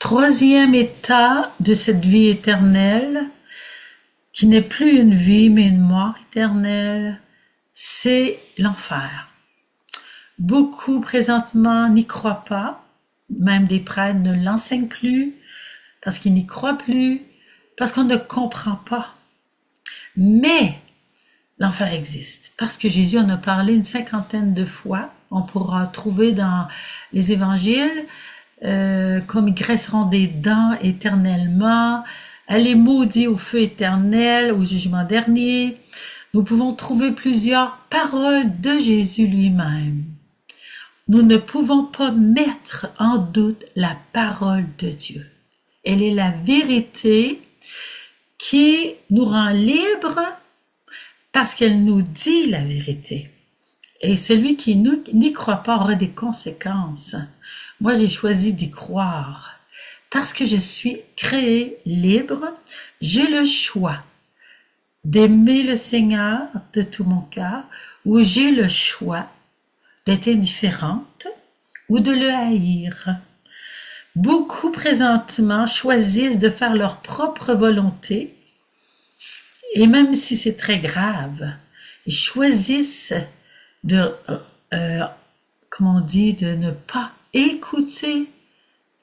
Troisième état de cette vie éternelle, qui n'est plus une vie mais une mort éternelle, c'est l'enfer. Beaucoup présentement n'y croient pas, même des prêtres ne l'enseignent plus, parce qu'ils n'y croient plus, parce qu'on ne comprend pas. Mais l'enfer existe, parce que Jésus en a parlé une 50aine de fois. On pourra trouver dans les évangiles, comme ils graisseront des dents éternellement, elle est maudite au feu éternel, au jugement dernier. Nous pouvons trouver plusieurs paroles de Jésus lui-même. Nous ne pouvons pas mettre en doute la parole de Dieu. Elle est la vérité qui nous rend libres parce qu'elle nous dit la vérité. Et celui qui n'y croit pas aura des conséquences. Moi, j'ai choisi d'y croire parce que je suis créé libre. J'ai le choix d'aimer le Seigneur de tout mon cœur ou j'ai le choix d'être indifférente ou de le haïr. Beaucoup présentement choisissent de faire leur propre volonté et même si c'est très grave, ils choisissent de, comment on dit, de ne pas écouter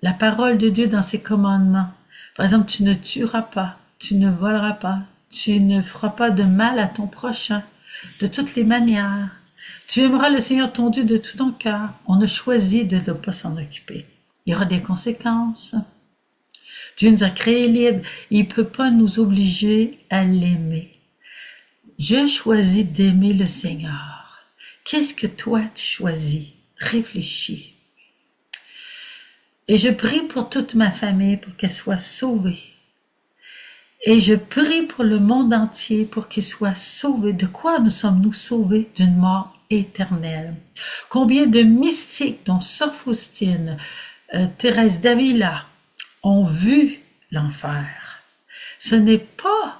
la parole de Dieu dans ses commandements. Par exemple, tu ne tueras pas, tu ne voleras pas, tu ne feras pas de mal à ton prochain, de toutes les manières. Tu aimeras le Seigneur ton Dieu de tout ton cœur. On a choisi de ne pas s'en occuper. Il y aura des conséquences. Dieu nous a créés libres. Il ne peut pas nous obliger à l'aimer. Je choisis d'aimer le Seigneur. Qu'est-ce que toi tu choisis? Réfléchis. Et je prie pour toute ma famille pour qu'elle soit sauvée. Et je prie pour le monde entier pour qu'il soit sauvé. De quoi nous sommes-nous sauvés? D'une mort éternelle. Combien de mystiques, dont Sœur Faustine, Thérèse d'Avila, ont vu l'enfer? Ce n'est pas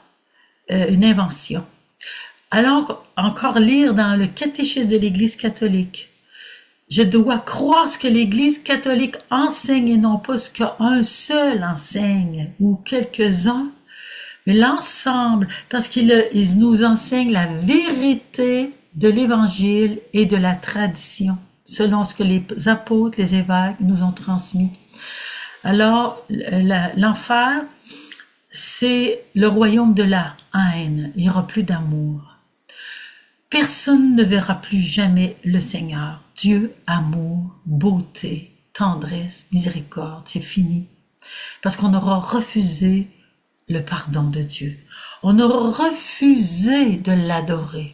une invention. Allons encore lire dans le catéchisme de l'Église catholique. Je dois croire ce que l'Église catholique enseigne et non pas ce qu'un seul enseigne ou quelques-uns, mais l'ensemble, parce qu'il nous enseigne la vérité de l'Évangile et de la tradition, selon ce que les apôtres, les évêques nous ont transmis. Alors, l'enfer, c'est le royaume de la haine. Il n'y aura plus d'amour. Personne ne verra plus jamais le Seigneur. Dieu, amour, beauté, tendresse, miséricorde, c'est fini. Parce qu'on aura refusé le pardon de Dieu. On aura refusé de l'adorer.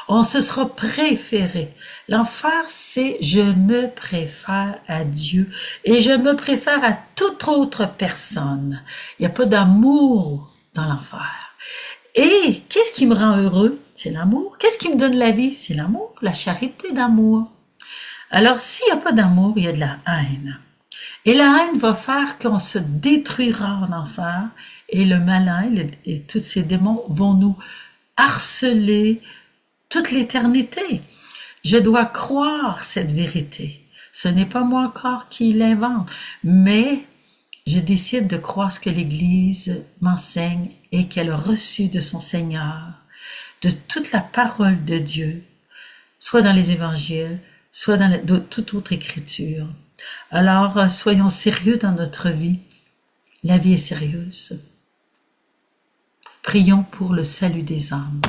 On se sera préféré. L'enfer, c'est je me préfère à Dieu et je me préfère à toute autre personne. Il n'y a pas d'amour dans l'enfer. Et qu'est-ce qui me rend heureux? C'est l'amour. Qu'est-ce qui me donne la vie? C'est l'amour, la charité d'amour. Alors, s'il n'y a pas d'amour, il y a de la haine. Et la haine va faire qu'on se détruira en enfer et le malin et tous ces démons vont nous harceler toute l'éternité. Je dois croire cette vérité. Ce n'est pas moi encore qui l'invente, mais je décide de croire ce que l'Église m'enseigne et qu'elle a reçu de son Seigneur, de toute la parole de Dieu, soit dans les évangiles, soit dans toute autre écriture. Alors, soyons sérieux dans notre vie. La vie est sérieuse. Prions pour le salut des âmes.